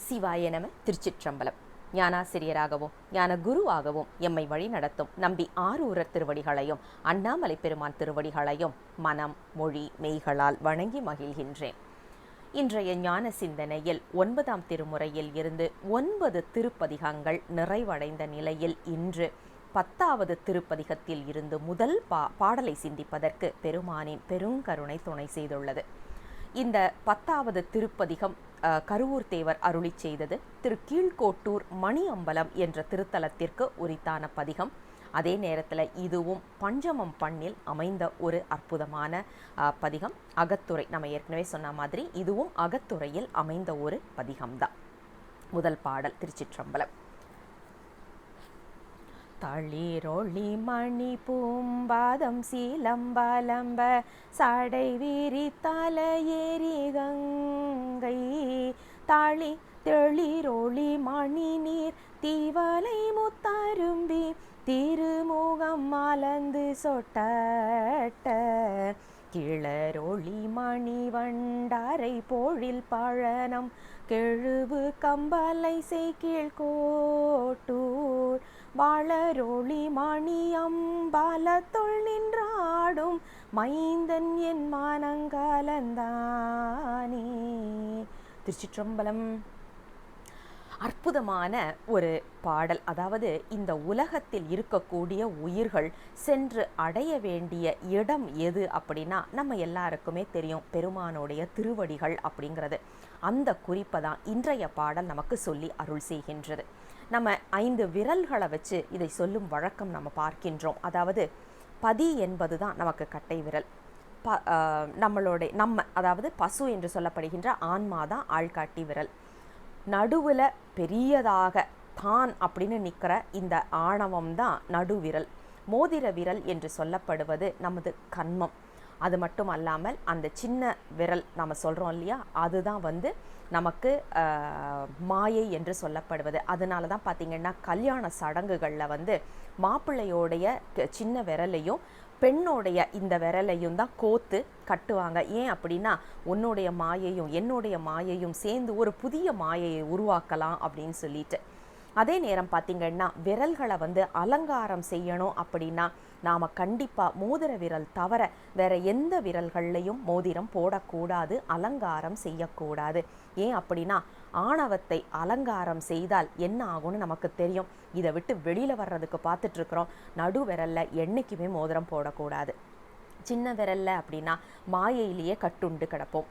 சிவாய நம. திருச்சிற்றம்பலம். ஞானாசிரியராகவும் ஞான குருவாகவும் எம்மை வழி நடத்தும் நம்பி ஆரூரர் திருவடிகளையும் அண்ணாமலை பெருமான் திருவடிகளையும் மனம் மொழி மெய்களால் வணங்கி மகிழ்கின்றேன். இன்றைய ஞான சிந்தனையில் 9ஆம் திருமுறையில் இருந்து 9 திருப்பதிகங்கள் நிறைவடைந்த நிலையில் இன்று 10வது திருப்பதிகத்தில் இருந்து முதல் பாடலை சிந்திப்பதற்கு பெருமானின் பெருங்கருணை துணை செய்துள்ளது. இந்த 10வது திருப்பதிகம் கருவூர் தேவர் அருளி செய்தது திரு கீழ்கோட்டூர் மணி அம்பலம் என்ற திருத்தலத்திற்கு உரித்தான பதிகம். அதே நேரத்தில் இதுவும் பஞ்சமம் பண்ணில் அமைந்த ஒரு அற்புதமான பதிகம். அகத்துறை, நம்ம ஏற்கனவே சொன்ன மாதிரி இதுவும் அகத்துறையில் அமைந்த ஒரு பதிகம்தான். முதல் பாடல் திருச்சிற்றம்பலம். தளிரொளி மணி பூம்பாதம் சீலம்பலம்ப சாடை வீரி தலையேறி கங்கை தாளி தெளிரொளி மணி நீர் தீவலை முத்தரும்பி திருமுகம் மலர்ந்து சொட்ட கிளரொளி மணி வண்டாரை போழில் பழனம் கெழுவு கம்பலை செய்கீழ் கோட்டூர் வாழரொளி மணி அம்பலத்துள் நின்றாடும் மைந்தன் என் மனங்கலந்தானே. திருச்சிற்றம்பலம். அற்புதமான ஒரு பாடல். அதாவது இந்த உலகத்தில் இருக்கக்கூடிய உயிர்கள் சென்று அடைய வேண்டிய இடம் எது அப்படின்னா நம்ம எல்லாருக்குமே தெரியும், பெருமானுடைய திருவடிகள் அப்படிங்கிறது. அந்த குறிப்பை தான் இன்றைய பாடல் நமக்கு சொல்லி அருள் செய்கின்றது. நம்ம 5 விரல்களை வச்சு இதை சொல்லும் வழக்கம் நம்ம பார்க்கின்றோம். அதாவது பதி என்பது தான் நமக்கு கட்டை விரல். அதாவது பசு என்று சொல்லப்படுகின்ற ஆன்மா தான் ஆள்காட்டி விரல். நடுவில் பெரியதாக தான் அப்படின்னு நிற்கிற இந்த ஆணவம் தான் நடுவிரல். மோதிர விரல் என்று சொல்லப்படுவது நமது கன்மம். அது மட்டும் அல்லாமல் அந்த சின்ன விரல் நம்ம சொல்கிறோம் இல்லையா, அதுதான் நமக்கு மாயை என்று சொல்லப்படுவது. அதனால தான் பார்த்திங்கன்னா கல்யாண சடங்குகளில் மாப்பிள்ளையோடைய சின்ன விரலையும் பெண்ணோடைய இந்த விரலையும் தான் கோத்து கட்டுவாங்க. ஏன் அப்படின்னா உன்னுடைய மாயையும் என்னுடைய மாயையும் சேர்ந்து ஒரு புதிய மாயையை உருவாக்கலாம் அப்படின்னு சொல்லிட்டு. அதே நேரம் பார்த்திங்கன்னா விரல்களை அலங்காரம் செய்யணும் அப்படின்னா நாம் கண்டிப்பாக மோதிர விரல் தவிர வேற எந்த விரல்கள்லையும் மோதிரம் போடக்கூடாது, அலங்காரம் செய்யக்கூடாது. ஏன் அப்படின்னா ஆணவத்தை அலங்காரம் செய்தால் என்ன ஆகும்னு நமக்கு தெரியும். இதை விட்டு வெளியில் வர்றதுக்கு பார்த்துட்ருக்குறோம். நடு விரலில் என்றைக்குமே மோதிரம் போடக்கூடாது. சின்ன விரல்ல அப்படின்னா மாயையிலேயே கட்டுண்டு கிடப்போம்.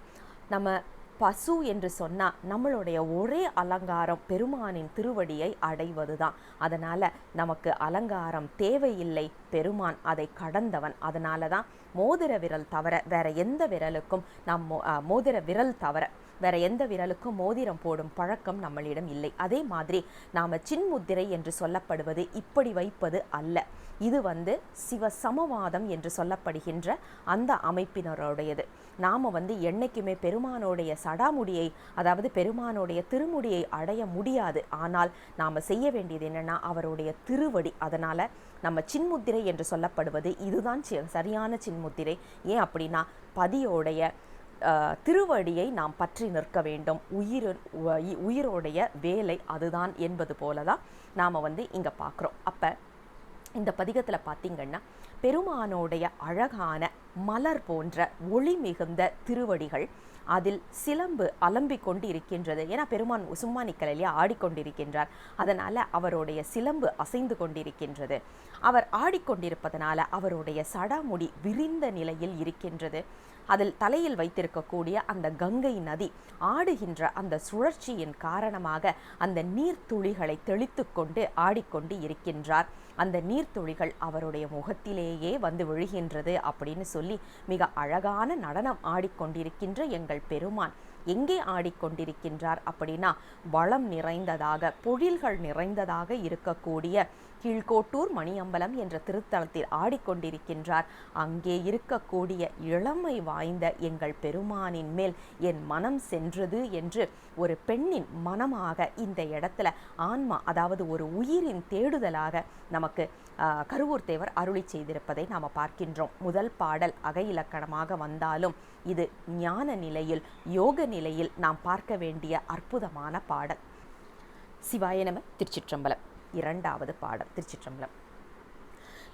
நம்ம பசு என்று சொன்னால் நம்மளுடைய ஒரே அலங்காரம் பெருமானின் திருவடியை அடைவது தான். அதனால் நமக்கு அலங்காரம் தேவையில்லை, பெருமான் அதை கடந்தவன். அதனால தான் மோதிர விரல் தவிர வேற எந்த விரலுக்கும் மோதிர விரல் தவிர வேற எந்த விரலுக்கும் மோதிரம் போடும் பழக்கம் நம்மளிடம் இல்லை. அதே மாதிரி நாம் சின்முத்திரை என்று சொல்லப்படுவது இப்படி வைப்பது அல்ல. இது சிவ சமவாதம் என்று சொல்லப்படுகின்ற அந்த அமைப்பினருடையது. நாம் என்னைக்குமே பெருமானோடைய சடாமுடியை, அதாவது பெருமானோடைய திருமுடியை அடைய முடியாது. ஆனால் நாம் செய்ய வேண்டியது என்னென்னா அவருடைய திருவடி. அதனால் நம்ம சின்முத்திரை என்று சொல்லப்படுவது இதுதான் சரியான சின்முத்திரை. ஏன் அப்படின்னா பதியோடைய திருவடியை நாம் பற்றி நிற்க வேண்டும். உயிரோடைய வேலை அதுதான் என்பது போல தான் நாம் இங்கே பார்க்குறோம். அப்போ இந்த பதிகத்தில் பார்த்திங்கன்னா பெருமானோடைய அழகான மலர் போன்ற ஒளி மிகுந்த திருவடிகள், அதில் சிலம்பு அலம்பிக் கொண்டு இருக்கின்றது. ஏன்னா பெருமான் சும்மா நிற்கலையா, ஆடிக்கொண்டிருக்கின்றார். அதனால் அவருடைய சிலம்பு அசைந்து கொண்டிருக்கின்றது. அவர் ஆடிக்கொண்டிருப்பதனால அவருடைய சடாமுடி விரிந்த நிலையில் இருக்கின்றது. அதில் தலையில் வைத்திருக்கக்கூடிய அந்த கங்கை நதி ஆடுகின்ற அந்த சுழற்சியின் காரணமாக அந்த நீர்த்துளிகளை தெளித்து கொண்டு ஆடிக்கொண்டு இருக்கின்றார். அந்த நீர்த்துளிகள் அவருடைய முகத்திலேயே விழுகின்றது அப்படின்னு சொல்லி மிக அழகான நடனம் ஆடிக்கொண்டிருக்கின்ற எங்கள் பெருமான் எங்கே ஆடிக்கொண்டிருக்கின்றார் அப்படின்னா வளம் நிறைந்ததாக, பொழில்கள் நிறைந்ததாக இருக்கக்கூடிய கீழ்கோட்டூர் மணியம்பலம் என்ற திருத்தலத்தில் ஆடிக்கொண்டிருக்கின்றார். அங்கே இருக்கக்கூடிய இளமை வாய்ந்த எங்கள் பெருமானின் மேல் என் மனம் சென்றது என்று ஒரு பெண்ணின் மனமாக இந்த இடத்துல ஆன்மா, அதாவது ஒரு உயிரின் தேடுதலாக நமக்கு கருவூர் தேவர் அருளி செய்திருப்பதை நாம் பார்க்கின்றோம். முதல் பாடல் அக இலக்கணமாக வந்தாலும் இது ஞான நிலையில், யோக நிலையில் நாம் பார்க்க வேண்டிய அற்புதமான பாடல். சிவாய நம. திருச்சிற்றம்பலம். இரண்டாவது பாடல். திருச்சிற்றம்பலம்.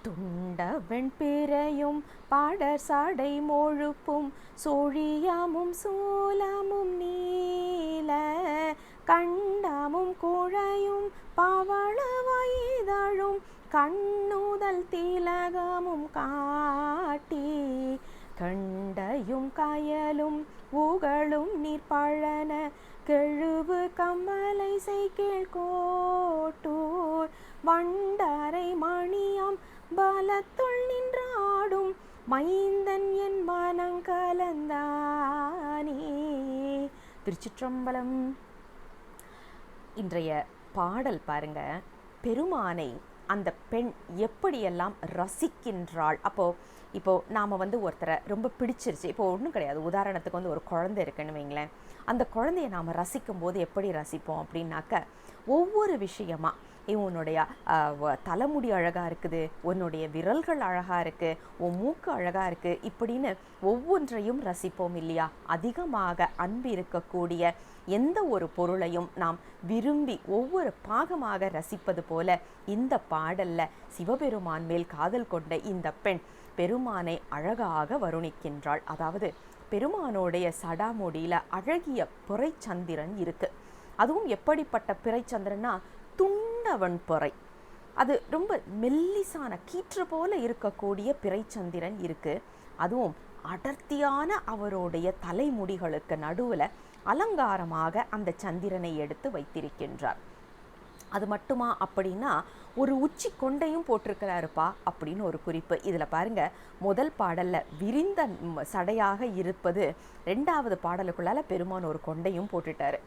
துண்டவெண் பிறையும் பாடற் சாடை மொழுப்பும் சோழியமும் சூலமும் நீல கண்டமும் குழையும் பவள வயதழும் கண்ணுதல் திலகமும் காட்டி கண்டையும் கயலும் ஊகளும் நீர்பழன கெழுவு கம்பலை செய்கேள் கோட்டூர் வண்டரை மணியம் பலத்துள் நின்றாடும் மைந்தன் என் மனங்கலந்தானே. திருச்சிற்றம்பலம். இன்றைய பாடல் பாருங்க, பெருமானை அந்த பெண் எப்படியெல்லாம் ரசிக்கின்றாள். இப்போ நாம் ஒருத்தரை ரொம்ப பிடிச்சிருச்சு, இப்போ ஒன்றும் கிடையாது, உதாரணத்துக்கு ஒரு குழந்தை இருக்குன்னு வைங்களேன். அந்த குழந்தைய நாம் ரசிக்கும் போது எப்படி ரசிப்போம் அப்படின்னாக்க, ஒவ்வொரு விஷயமா, உன்னுடைய தலைமுடி அழகாக இருக்குது, உன்னுடைய விரல்கள் அழகாக இருக்குது, உன் மூக்கு அழகாக இருக்குது, இப்படின்னு ஒவ்வொன்றையும் ரசிப்போம் இல்லையா? அதிகமாக அன்பு இருக்கக்கூடிய எந்த ஒரு பொருளையும் நாம் விரும்பி ஒவ்வொரு பாகமாக ரசிப்பது போல இந்த பாடல்ல சிவபெருமான் மேல் காதல் கொண்ட இந்த பெண் பெருமானை அழகாக வருணிக்கின்றாள். அதாவது பெருமானோடைய சடாமுடியில அழகிய பிறைச்சந்திரன் இருக்கு. அதுவும் எப்படிப்பட்ட பிறைச்சந்திரனா, துண்டவன் பிறை, அது ரொம்ப மெல்லிசான கீற்று போல இருக்கக்கூடிய பிறைச்சந்திரன் இருக்கு. அதுவும் அடர்த்தியான அவருடைய தலைமுடிகளுக்கு நடுவில் அலங்காரமாக அந்த சந்திரனை எடுத்து வைத்திருக்கின்றார். அது மட்டுமா அப்படின்னா, ஒரு உச்சி கொண்டையும் போட்டிருக்கிறாருப்பா அப்படின்னு ஒரு குறிப்பு. இதில் பாருங்க, முதல் பாடல்ல விரிந்த சடையாக இருப்பது, ரெண்டாவது பாடலுக்குள்ளால பெருமான் ஒரு கொண்டையும் போட்டுட்டாரு.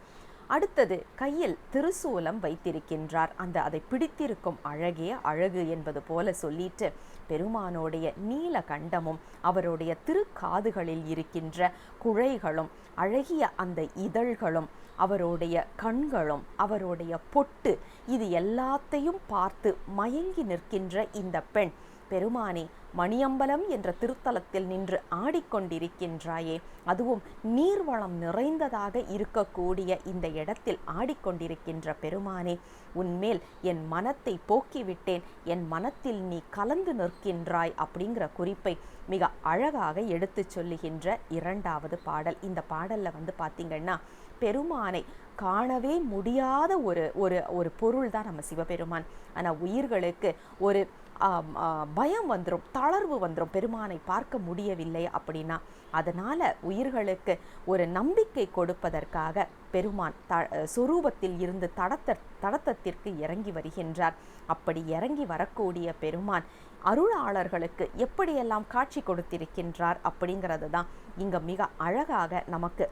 அடுத்தது கையில் திருசூலம் வைத்திருக்கின்றார். அதை பிடித்திருக்கும் அழகே அழகு என்பது போல சொல்லிட்டு, பெருமானோடைய நீல கண்டமும் அவருடைய திருக்காதுகளில் இருக்கின்ற குழைகளும் அழகிய அந்த இதழ்களும் அவருடைய கண்களும் அவருடைய பொட்டு, இது எல்லாத்தையும் பார்த்து மயங்கி நிற்கின்ற இந்த பெண், பெருமானே மணியம்பலம் என்ற திருத்தலத்தில் நின்று ஆடிக்கொண்டிருக்கின்றாயே, அதுவும் நீர்வளம் நிறைந்ததாக இருக்கக்கூடிய இந்த இடத்தில் ஆடிக்கொண்டிருக்கின்ற பெருமானே, உன்மேல் என் மனத்தை போக்கிவிட்டேன், என் மனத்தில் நீ கலந்து நிற்கின்றாய் அப்படிங்கிற குறிப்பை மிக அழகாக எடுத்து சொல்லுகின்ற இரண்டாவது பாடல். இந்த பாடல்ல பார்த்தீங்கன்னா, பெருமானை காணவே முடியாத ஒரு பொருள் தான் நம்ம சிவபெருமான். ஆனால் உயிர்களுக்கு ஒரு பயம் வந்துடும், தளர்வு வந்துடும், பெருமானை பார்க்க முடியவில்லை அப்படின்னா. அதனால உயிர்களுக்கு ஒரு நம்பிக்கை கொடுப்பதற்காக பெருமான் சொரூபத்தில் இருந்து தடத்தத்திற்கு இறங்கி வருகின்றார். அப்படி இறங்கி வரக்கூடிய பெருமான் அருளாளர்களுக்கு எப்படியெல்லாம் காட்சி கொடுத்திருக்கின்றார் அப்படிங்கிறது தான் இங்க மிக அழகாக நமக்கு,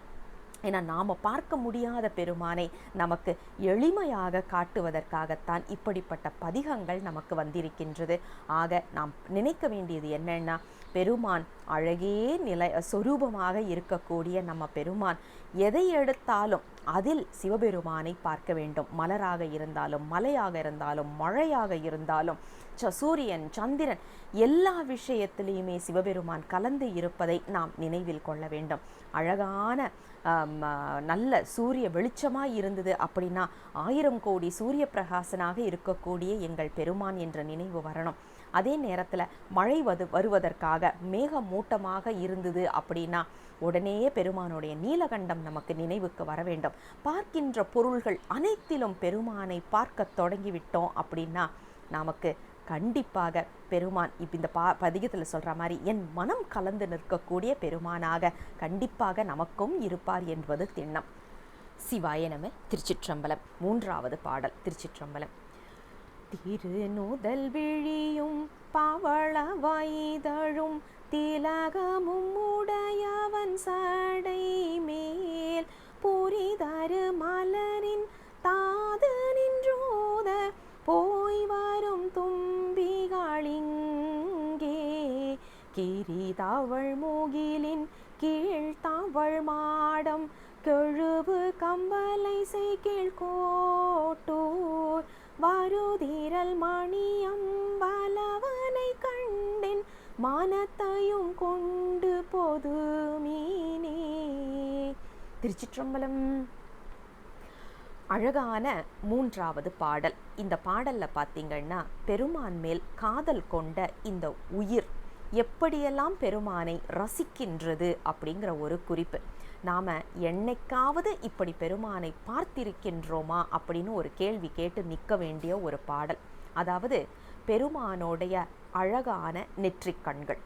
ஏன்னா நாம் பார்க்க முடியாத பெருமானை நமக்கு எளிமையாக காட்டுவதற்காகத்தான் இப்படிப்பட்ட பதிகங்கள் நமக்கு வந்திருக்கின்றது. ஆக நாம் நினைக்க வேண்டியது என்னன்னா, பெருமான் அழகே சொரூபமாக இருக்கக்கூடிய நம்ம பெருமான் எதை எடுத்தாலும் அதில் சிவபெருமானை பார்க்க வேண்டும். மலராக இருந்தாலும், மலையாக இருந்தாலும், மழையாக இருந்தாலும், சூரியன், சந்திரன், எல்லா விஷயத்திலையுமே சிவபெருமான் கலந்து இருப்பதை நாம் நினைவில் கொள்ள வேண்டும். அழகான நல்ல சூரிய வெளிச்சமாய் இருந்தது அப்படின்னா 1000 கோடி சூரிய பிரகாசனாக இருக்கக்கூடிய எங்கள் பெருமான் என்ற நினைவு வரணும். அதே நேரத்தில் மழை வருவதற்காக மேகமூட்டமாக இருந்தது அப்படின்னா உடனே பெருமானுடைய நீலகண்டம் நமக்கு நினைவுக்கு வர வேண்டும். பார்க்கின்ற பொருள்கள் அனைத்திலும் பெருமானை பார்க்க தொடங்கிவிட்டோம் அப்படின்னா நமக்கு கண்டிப்பாக பெருமான் இந்த பதிகத்தில் சொல்கிற மாதிரி என் மனம் கலந்து நிற்கக்கூடிய பெருமானாக கண்டிப்பாக நமக்கும் இருப்பார் என்பது திண்ணம். சிவாய நம. திருச்சிற்றம்பலம். மூன்றாவது பாடல். திருச்சிற்றம்பலம். திருநூதல் விழியும் பவள வைதழும் திலகமும் உடையவன் சடை மேல் புரிதரு மலரின் தாது நின்றோத போய் வரும் தும்பிகளிங்கே கிரிதவள் மூகிலின் கீழ் தவள் மாடம் கெழுவு கம்பலை செய்கீழ் கோட்டூர் வருதிரல் மணியம் வலவனை கண்டேன் மனத்தையும் கொண்டு பொதுமே திருச்சிற்றம்பலம். அழகான மூன்றாவது பாடல். இந்த பாடல்ல பார்த்தீங்கன்னா பெருமான் மேல் காதல் கொண்ட இந்த உயிர் எப்படியெல்லாம் பெருமானை ரசிக்கின்றது அப்படிங்கிற ஒரு குறிப்பு. நாம் என்னைக்காவது இப்படி பெருமானை பார்த்திருக்கின்றோமா அப்படின்னு ஒரு கேள்வி கேட்டு நிற்க வேண்டிய ஒரு பாடல். அதாவது பெருமானோடைய அழகான நெற்றிக்கண்கள்,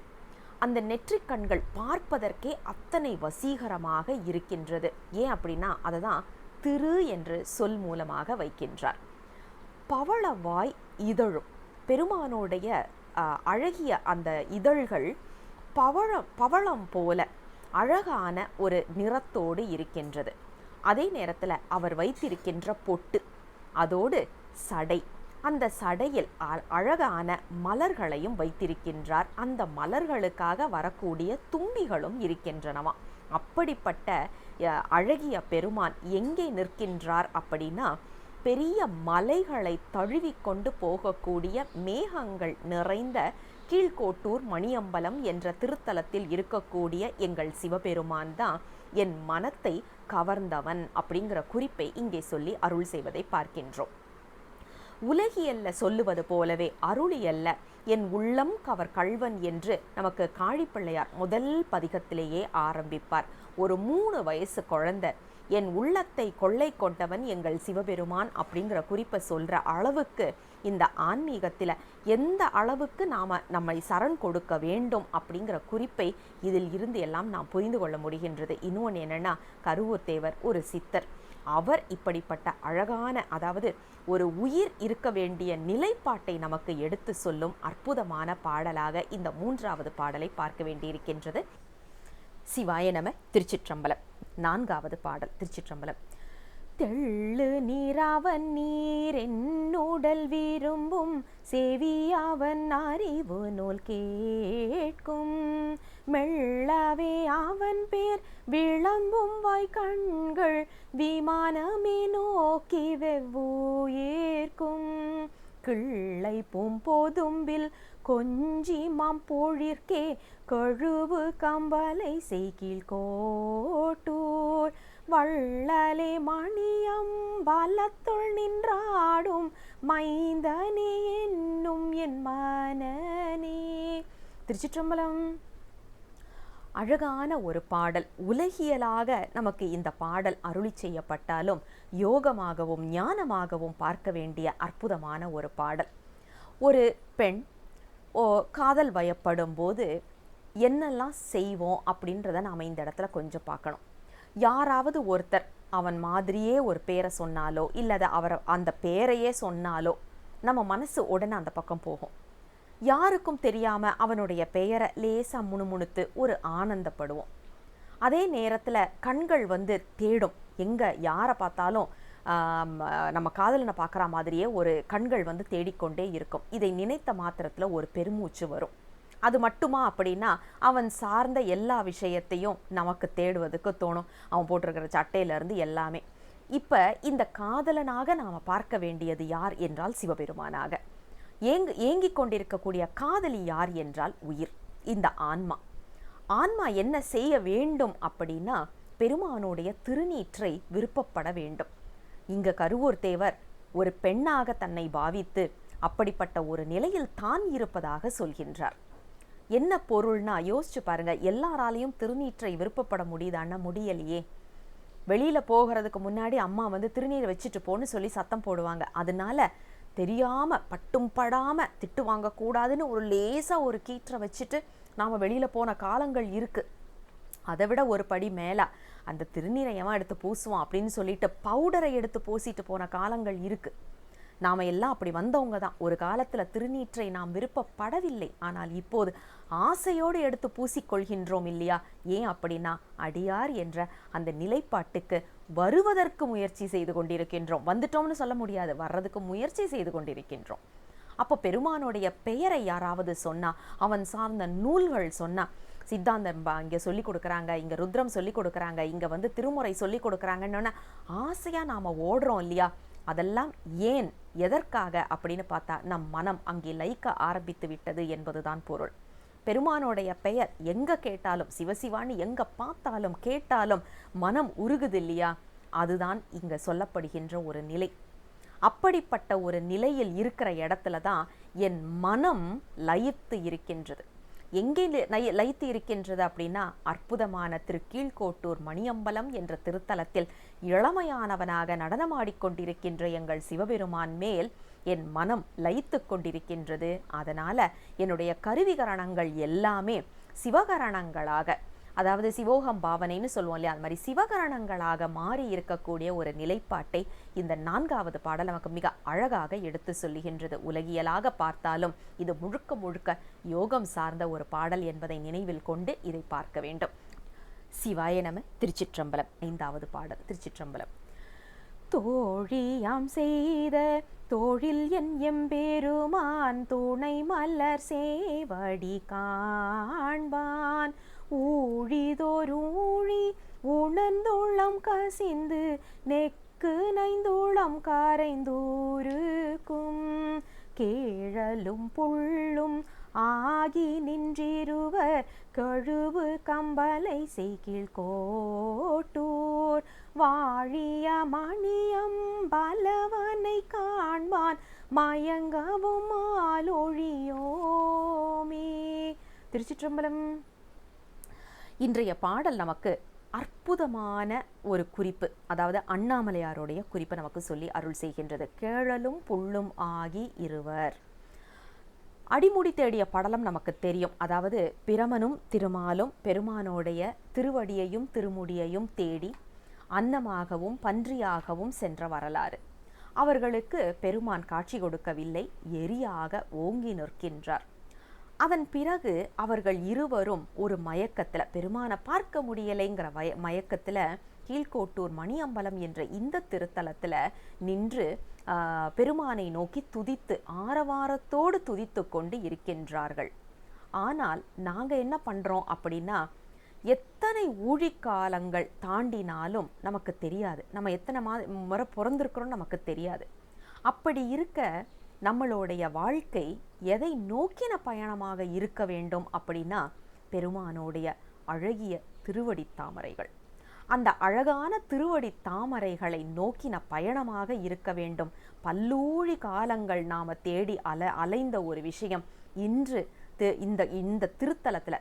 அந்த நெற்றிக்கண்கள் பார்ப்பதற்கே அத்தனை வசீகரமாக இருக்கின்றது. ஏன் அப்படின்னா அதை தான் திரு என்று சொல் மூலமாக வைக்கின்றார். பவளவாய் இதழும், பெருமானோடைய அழகிய அந்த இதழ்கள் பவளம் போல அழகான ஒரு நிறத்தோடு இருக்கின்றது. அதே நேரத்தில் அவர் வைத்திருக்கின்ற பொட்டு, அதோடு சடை, அந்த சடையில் அழகான மலர்களையும் வைத்திருக்கின்றார். அந்த மலர்களுக்காக வரக்கூடிய தும்பிகளும் இருக்கின்றனவா. அப்படிப்பட்ட அழகிய பெருமான் எங்கே நிற்கின்றார் அப்படின்னா, பெரிய மலைகளை தழுவிக்கொண்டு போகக்கூடிய மேகங்கள் நிறைந்த கீழ்கோட்டூர் மணியம்பலம் என்ற திருத்தலத்தில் இருக்கக்கூடிய எங்கள் சிவபெருமான் தான் என் மனத்தை கவர்ந்தவன் அப்படிங்கிற குறிப்பை இங்கே சொல்லி அருள் செய்வதை பார்க்கின்றோம். உலகியல்ல சொல்லுவது போலவே அருளியல்ல என் உள்ளம் கவர் கள்வன் என்று நமக்கு காழிப்பிள்ளையார் முதல் பதிகத்திலேயே ஆரம்பிப்பார். ஒரு 3 வயசு குழந்தை என் உள்ளத்தை கொள்ளை கொண்டவன் எங்கள் சிவபெருமான் அப்படிங்கிற குறிப்பை சொல்கிற அளவுக்கு இந்த ஆன்மீகத்தில் எந்த அளவுக்கு நாம் நம்மை சரண் கொடுக்க வேண்டும் அப்படிங்கிற குறிப்பை இதில் இருந்து எல்லாம் நாம் புரிந்து கொள்ள முடிகின்றது. இன்னொன்று என்னென்னா, கருவூர் தேவர் ஒரு சித்தர். அவர் இப்படிப்பட்ட அழகான, அதாவது ஒரு உயிர் இருக்க வேண்டிய நிலைப்பாட்டை நமக்கு எடுத்து சொல்லும் அற்புதமான பாடலாக இந்த 3வது பாடலை பார்க்க வேண்டியிருக்கின்றது. சிவாய நம. திருச்சிற்றம்பலம். 4வது பாடல். திருச்சிற்றம்பலம். தெள்ளு நீராவன் நீர் என்னுடல் விரும்பும் செவியாவன் அறிவு நூல் கேட்கும் மெல்லவே அவன் பேர் விளம்பும் வாய் கண்கள் விமானமே நோக்கி வெவ்வுயிர்க்கும் கிள்ளை பூம்பொதும்பில் கொஞ்சி மாம்பொழிற்கே கழுவு கம்பலை செய்கில் கோட்டூர் வள்ளலே மணியம் வலத்துள் நின்றாடும் மைந்தனே என்னும் என் மனனே. திருச்சிற்றம்பலம். அழகான ஒரு பாடல். உலகியலாக நமக்கு இந்த பாடல் அருளி செய்யப்பட்டாலும் யோகமாகவும் ஞானமாகவும் பார்க்க வேண்டிய அற்புதமான ஒரு பாடல். ஒரு பெண் காதல் வயப்படும் போது என்னெல்லாம் செய்வோம் அப்படின்றத நாம் இந்த இடத்துல கொஞ்சம் பார்க்கணும். யாராவது ஒருத்தர் அவன் மாதிரியே ஒரு பேரை சொன்னாலோ இல்லது அவர் அந்த பேரையே சொன்னாலோ நம்ம மனசு உடனே அந்த பக்கம் போகும். யாருக்கும் தெரியாமல் அவனுடைய பெயரை லேசாக முணுமுணுத்து ஒரு ஆனந்தப்படுவோம். அதே நேரத்தில் கண்கள் தேடும், எங்கே யாரை பார்த்தாலும் நம்ம காதலனை பார்க்குற மாதிரியே ஒரு கண்கள் தேடிக்கொண்டே இருக்கும். இதை நினைத்த மாத்திரத்தில் ஒரு பெருமூச்சு வரும். அது மட்டுமா அப்படின்னா, அவன் சார்ந்த எல்லா விஷயத்தையும் நமக்கு தேடுவதுக்கு தோணும். அவன் போட்டிருக்கிற சட்டையிலேருந்து எல்லாமே. இப்போ இந்த காதலனாக நாம் பார்க்க வேண்டியது யார் என்றால் சிவபெருமானாக. ஏங்கிக் கொண்டிருக்கக்கூடிய காதலி யார் என்றால் உயிர், இந்த ஆன்மா. ஆன்மா என்ன செய்ய வேண்டும் அப்படின்னா, பெருமானுடைய திருநீற்றை விருப்பப்பட வேண்டும். இங்க கருவூர் தேவர் ஒரு பெண்ணாக தன்னை பாவித்து அப்படிப்பட்ட ஒரு நிலையில் தான் இருப்பதாக சொல்கின்றார். என்ன பொருள்னா யோசிச்சு பாருங்க. எல்லாராலையும் திருநீற்றை விருப்பப்பட முடியுதான்னா முடியலையே. வெளியில போகிறதுக்கு முன்னாடி அம்மா திருநீரை வச்சுட்டு போன்னு சொல்லி சத்தம் போடுவாங்க. அதனால தெரியாம பட்டும் படாம திட்டு வாங்கக்கூடாதுன்னு ஒரு லேசா ஒரு கீற்றை வச்சுட்டு நாம வெளியில போன காலங்கள் இருக்கு. அதை விட ஒரு படி மேல அந்த திருநீரை எவன் எடுத்து பூசுவான் அப்படின்னு சொல்லிட்டு பவுடரை எடுத்து பூசிட்டு போன காலங்கள் இருக்கு. நாம எல்லாம் அப்படி வந்தவங்க தான். ஒரு காலத்துல திருநீற்றை நாம் விருப்பப்படவில்லை, ஆனால் இப்போது ஆசையோடு எடுத்து பூசிக்கொள்கின்றோம் இல்லையா? ஏன் அப்படின்னா, அடியார் என்ற அந்த நிலைப்பாட்டுக்கு வருவதற்கு முயற்சி செய்து கொண்டிருக்கின்றோம். வந்துட்டோம்னு சொல்ல முடியாது, வர்றதுக்கு முயற்சி செய்து கொண்டிருக்கின்றோம். அப்போ பெருமானுடைய பெயரை யாராவது சொன்னா, அவன் சார்ந்த நூல்கள் சொன்னா, சித்தாந்தம் இங்கே சொல்லி கொடுக்குறாங்க, இங்கே ருத்ரம் சொல்லி கொடுக்குறாங்க, இங்கே திருமுறை சொல்லி கொடுக்குறாங்கன்னு ஆசையாக நாம் ஓடுறோம் இல்லையா? அதெல்லாம் ஏன், எதற்காக அப்படின்னு பார்த்தா, நம் மனம் அங்கே லயிக்க ஆரம்பித்து விட்டது என்பதுதான் பொருள். பெருமானுடைய பெயர் எங்க கேட்டாலும், சிவசிவான்னு எங்க பார்த்தாலும் கேட்டாலும் மனம் உருகுது இல்லையா? அதுதான் இங்க சொல்லப்படுகின்ற ஒரு நிலை. அப்படிப்பட்ட ஒரு நிலையில் இருக்கிற இடத்துல தான் என் மனம் லயித்து இருக்கின்றது. எங்கே லயித்து இருக்கின்றது அப்படின்னா, அற்புதமான திருக்கீழ்கோட்டூர் மணியம்பலம் என்ற திருத்தலத்தில் இளமையானவனாக நடனமாடிக்கொண்டிருக்கின்ற எங்கள் சிவபெருமான் மேல் என் மனம் லயித்து கொண்டிருக்கின்றது. அதனால என்னுடைய கருவிகரணங்கள் எல்லாமே சிவகரணங்களாக, அதாவது சிவோகம் பாவனைன்னு சொல்லுவோம் இல்லையா, அது மாதிரி சிவகரணங்களாக மாறி இருக்கக்கூடிய ஒரு நிலைப்பாட்டை இந்த 4வது பாடல் நமக்கு மிக அழகாக எடுத்து சொல்லுகின்றது. உலகியலாக பார்த்தாலும் இது முழுக்க முழுக்க யோகம் சார்ந்த ஒரு பாடல் என்பதை நினைவில் கொண்டு இதை பார்க்க வேண்டும். சிவாய நம. திருச்சிற்றம்பலம். 5வது பாடல். திருச்சிற்றம்பலம். தோழியாம் செய்த தோழில் என் எம்பெருமான் துணை மலர் சேவடி காண்பான் ஊழிதோரூழி உணர்ந்துள்ளம் கசிந்து நெக்கு நைந்துளம் கரைந்தூருக்கும் கேழலும் புள்ளும் ஆகி நின்றிருவர் கழுவு கம்பலை செய்கில் கோட்டூர் வாழிய மணியம் பலவனை காண்பான் மயங்கவும் ஆலொழியோமே. திருச்சிற்றம்பலம். இன்றைய பாடல் நமக்கு அற்புதமான ஒரு குறிப்பு, அதாவது அண்ணாமலையாருடைய குறிப்பை நமக்கு சொல்லி அருள் செய்கின்றது. கேழலும் புள்ளும் ஆகி இருவர். அடிமுடி தேடிய படலம் நமக்கு தெரியும். அதாவது பிரமனும் திருமாலும் பெருமானோடைய திருவடியையும் திருமுடியையும் தேடி அன்னமாகவும் பன்றியாகவும் சென்ற வரலாறு. அவர்களுக்கு பெருமான் காட்சி கொடுக்கவில்லை, எரியாக ஓங்கி நிற்கின்றார். அதன் பிறகு அவர்கள் இருவரும் ஒரு மயக்கத்துல, பெருமானை பார்க்க முடியலைங்கிற மயக்கத்துல கீழ்கோட்டூர் மணியம்பலம் என்ற இந்த திருத்தலத்துல நின்று பெருமானை நோக்கி துதித்து ஆரவாரத்தோடு துதித்து கொண்டு இருக்கின்றார்கள். ஆனால் நாங்க என்ன பண்றோம் அப்படின்னா, எத்தனை ஊழிக்காலங்கள் தாண்டினாலும் நமக்கு தெரியாது, நம்ம எத்தனை முறை பிறந்திருக்கிறோம் நமக்கு தெரியாது. அப்படி இருக்க நம்மளுடைய வாழ்க்கை எதை நோக்கின பயணமாக இருக்க வேண்டும் அப்படின்னா, பெருமானோடைய அழகிய திருவடி தாமரைகள். அந்த அழகான திருவடி தாமரைகளை நோக்கின பயணமாக இருக்க வேண்டும். பல்லூழி காலங்கள் நாம தேடி அலைந்த ஒரு விஷயம் இன்று இந்த திருத்தலத்துல,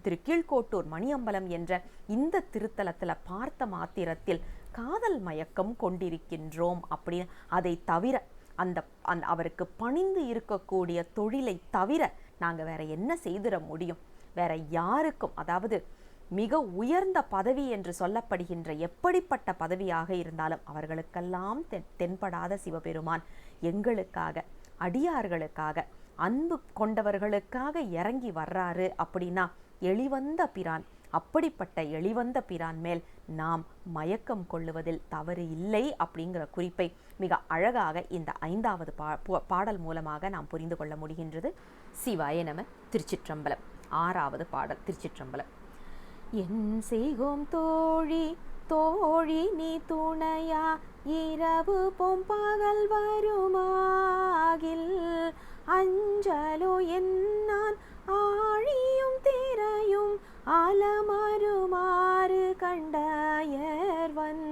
திரு கீழ்கோட்டூர் மணியம்பலம் என்ற இந்த திருத்தலத்துல பார்த்த மாத்திரத்தில் காதல் மயக்கம் கொண்டிருக்கின்றோம். அப்படின்னு அதை தவிர அந்த அவருக்கு பணிந்து இருக்கக்கூடிய தொழிலை தவிர நாங்க வேற என்ன செய்திட முடியும்? வேற யாருக்கும், அதாவது மிக உயர்ந்த பதவி என்று சொல்லப்படுகின்ற எப்படிப்பட்ட பதவியாக இருந்தாலும் அவர்களுக்கெல்லாம் தென்படாத சிவபெருமான் எங்களுக்காக, அடியார்களுக்காக, அன்பு கொண்டவர்களுக்காக இறங்கி வர்றாரு அப்படின்னா எளிவந்த பிரான். அப்படிப்பட்ட எளிவந்த பிரான் மேல் நாம் மயக்கம் கொள்ளுவதில் தவறு இல்லை அப்படிங்கிற குறிப்பை மிக அழகாக இந்த 5வது பாடல் மூலமாக நாம் புரிந்து கொள்ள முடிகின்றது. சிவாய நம. திருச்சிற்றம்பலம். 6வது பாடல். திருச்சிற்றம்பலம். என் செய்கோம் தோழி தோழி நீ துணையா இரவு பொம்பகல் வருமாகில் அஞ்சலோ என்னான் ஆழியும் திரையும் அலமருமாறு கண்டயர்வன்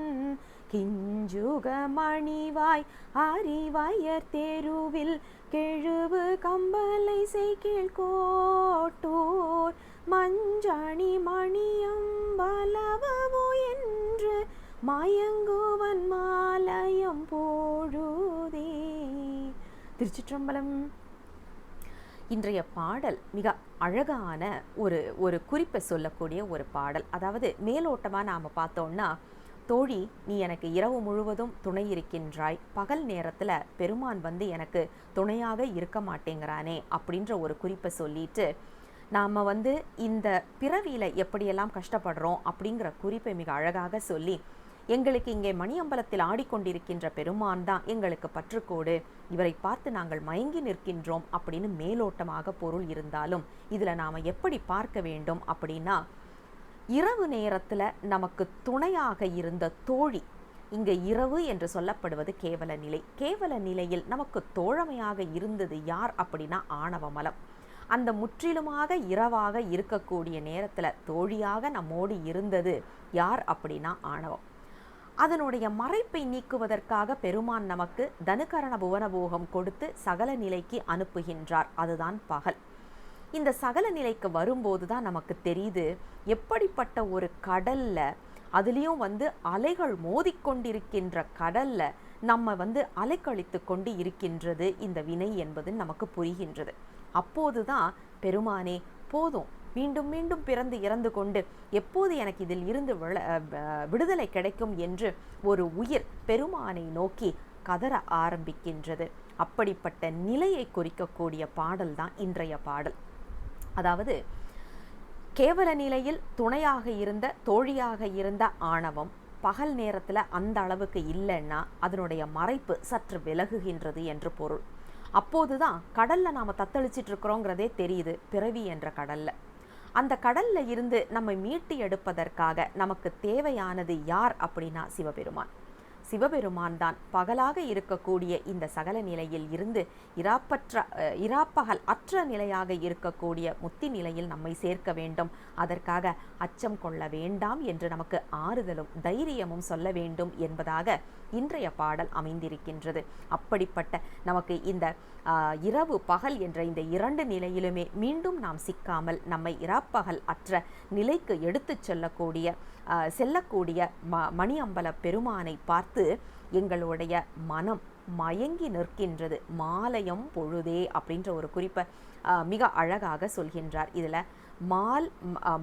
கிஞ்சுக மணிவாய் அறிவயர் தெருவில் கெழுவு கம்பலை செய்கில் கோட்டூர் மஞ்சணி மணியம்பலவோ என்று மயங்குவன் மாலயம் போழுதே. திருச்சிற்றம்பலம். இன்றைய பாடல் மிக அழகான ஒரு குறிப்பை சொல்லக்கூடிய ஒரு பாடல். அதாவது மேலோட்டமாக நாம் பார்த்தோம்னா, தோழி நீ எனக்கு இரவு முழுவதும் துணை இருக்கின்றாய், பகல் நேரத்தில் பெருமான் வந்து எனக்கு துணையாக இருக்க மாட்டேங்கிறானே அப்படின்ற ஒரு குறிப்பை சொல்லிட்டு, நாம் வந்து இந்த பிறவியில் எப்படியெல்லாம் கஷ்டப்படுறோம் அப்படிங்கிற குறிப்பை மிக அழகாக சொல்லி, எங்களுக்கு இங்கே மணியம்பலத்தில் ஆடிக்கொண்டிருக்கின்ற பெருமான் தான் எங்களுக்கு பற்றுக்கோடு, இவரை பார்த்து நாங்கள் மயங்கி நிற்கின்றோம் அப்படின்னு மேலோட்டமாக பொருள் இருந்தாலும் இதில் நாம் எப்படி பார்க்க வேண்டும் அப்படின்னா, இரவு நேரத்தில் நமக்கு துணையாக இருந்த தோழி, இங்கே இரவு என்று சொல்லப்படுவது கேவல நிலை. கேவல நிலையில் நமக்கு தோழமையாக இருந்தது யார் அப்படின்னா ஆணவமலம். அந்த முற்றிலுமாக இரவாக இருக்கக்கூடிய நேரத்தில் தோழியாக நம்மோடு இருந்தது யார் அப்படின்னா ஆணவம். அதனுடைய மறைப்பை நீக்குவதற்காக பெருமான் நமக்கு தனுகரண புவனபோகம் கொடுத்து சகல நிலைக்கு அனுப்புகின்றார். அதுதான் பகல். இந்த சகல நிலைக்கு வரும்போது தான் நமக்கு தெரியுது எப்படிப்பட்ட ஒரு கடல்ல, அதுலேயும் அலைகள் மோதிக்கொண்டிருக்கின்ற கடல்ல நம்ம அலைக்கழித்து கொண்டு இருக்கின்றது இந்த வினை என்பது நமக்கு புரிகின்றது. அப்போதுதான் பெருமானே போதும், மீண்டும் மீண்டும் பிறந்து இறந்து கொண்டு எப்போது எனக்கு இதில் இருந்து விடுதலை கிடைக்கும் என்று ஒரு உயிர் பெருமானை நோக்கி கதற ஆரம்பிக்கின்றது. அப்படிப்பட்ட நிலையை குறிக்கக்கூடிய பாடல் தான் இன்றைய பாடல். அதாவது கேவல நிலையில் துணையாக இருந்த தோழியாக இருந்த ஆணவம் பகல் நேரத்தில் அந்த அளவுக்கு இல்லைன்னா அதனுடைய மறைப்பு சற்று விலகுகின்றது என்று பொருள். அப்போதுதான் கடல்ல நாம் தத்தளிச்சிட்டு இருக்கிறோங்கிறதே தெரியுது, பிறவி என்ற கடல்ல. அந்த கடல்ல இருந்து நம்மை மீட்டு எடுப்பதற்காக நமக்கு தேவையானது யார் அப்படின்னா சிவபெருமான். சிவபெருமான் தான் பகலாக இருக்கக்கூடிய இந்த சகல நிலையில் இருந்து இராப்பகல் அற்ற நிலையாக இருக்கக்கூடிய முத்தி நிலையில் நம்மை சேர்க்க வேண்டும். அதற்காக அச்சம் கொள்ள வேண்டாம் என்று நமக்கு ஆறுதலும் தைரியமும் சொல்ல வேண்டும் என்பதாக இன்றைய பாடல் அமைந்திருக்கின்றது. அப்படிப்பட்ட நமக்கு இந்த இரவு பகல் என்ற இந்த இரண்டு நிலையிலுமே மீண்டும் நாம் சிக்காமல் நம்மை இராப்பகல் அற்ற நிலைக்கு எடுத்து செல்லக்கூடிய மணி அம்பல பெருமானை பார்த்து எங்களுடைய மனம் மயங்கி நிற்கின்றது. மாலையம் பொழுதே அப்படின்ற ஒரு குறிப்பை மிக அழகாக சொல்கின்றார். இதில்